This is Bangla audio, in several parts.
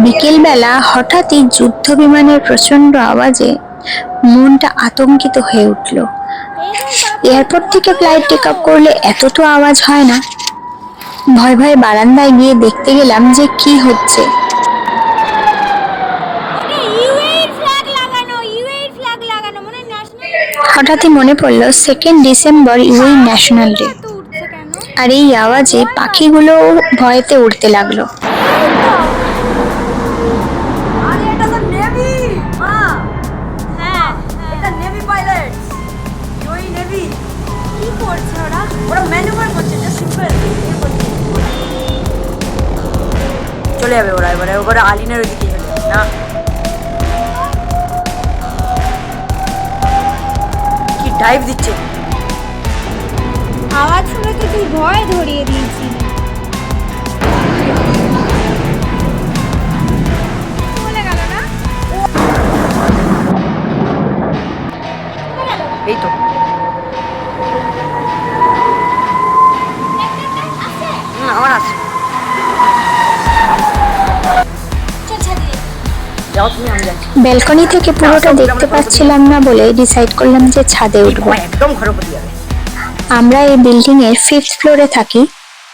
বিকেলবেলা হঠাৎই যুদ্ধ বিমানের প্রচন্ড আওয়াজে মনটা আতঙ্কিত হয়ে উঠল। এয়ারপোর্ট থেকে ফ্লাইট টেক আপ করলে এত তো আওয়াজ হয় না। ভয় ভয়ে বারান্দায় গিয়ে দেখতে গেলাম যে কি হচ্ছে। হঠাৎই মনে পড়লো 2nd December UAE national day, আর এই আওয়াজে পাখিগুলো ভয়েতে উড়তে লাগলো। চলে যাবে ওরা, এবারে আলিনের ওইদিকে না, কি ডাইভ দিচ্ছে। আওয়াজ শুনে তো তুই ভয় ধরিয়ে দিয়েছিস। চলে গেল না? এই তো আমার আছে, যাও তুমি, আমি যাচ্ছি। ব্যালকনি থেকে পুরোটা দেখতে পাচ্ছিলাম না বলে ডিসাইড করলাম যে ছাদে উঠবো। একদম ঘরপতি যাবে। আমরা এই বিল্ডিং এর 5th ফ্লোরে থাকি,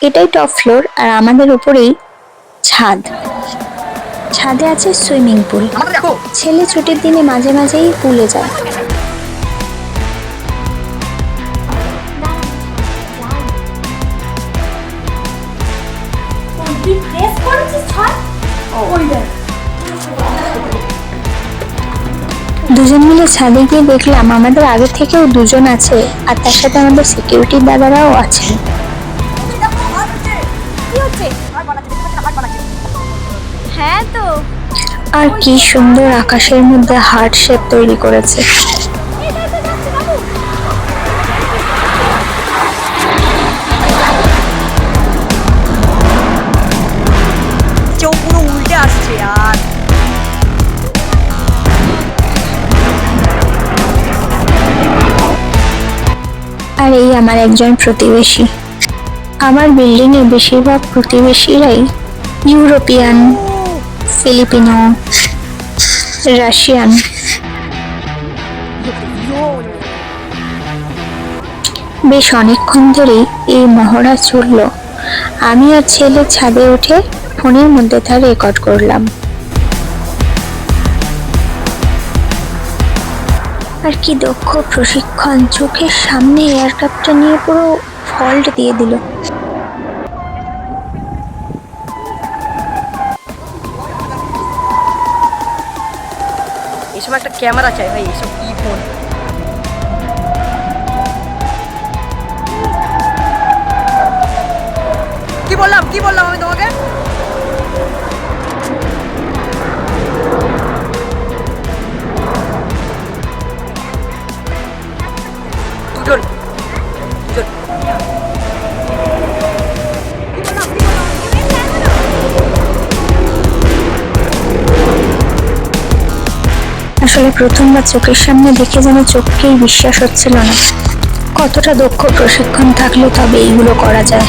এটাই টপ ফ্লোর, আর আমাদের উপরেই ছাদ। ছাদে আছে সুইমিং পুল। ছেলে ছুটির দিনে মাঝে মাঝেই পুলে যায়। দুজন মিলে ছাদে গিয়ে দেখলাম আমাদের আগে থেকেও দুজন আছে, আর তার সাথে আমাদের সিকিউরিটি দাদারাও আছেন। হ্যাঁ তো, আর কি সুন্দর আকাশের মধ্যে হার্ট শেপ তৈরি করেছে। কেউ পুরো উল্টে আসছে আর আর এই আমার একজন প্রতিবেশী। আমার বিল্ডিং এ বেশিরভাগ প্রতিবেশীরাই ইউরোপিয়ান, ফিলিপিনো, রাশিয়ান। বেশ অনেকক্ষণ ধরেই এই মহড়া চলল। আমি আর ছেলে ছাদে উঠে ফোনের মধ্যে তা রেকর্ড করলাম। আর কি দক্ষ প্রশিক্ষণ! চোখের সামনে এয়ারক্রাফটটা নিয়ে পুরো ফল্ট দিয়ে দিল। এই সময় একটা ক্যামেরা চাই ভাই, এইসব কি ফোন। কি বললাম আমি তোমাকে? দুজন আসলে প্রথমবার চোখের সামনে দেখে যেন চোখকেই বিশ্বাস হচ্ছিল না। কতটা দক্ষ প্রশিক্ষণ থাকলে তবে এইগুলো করা যায়।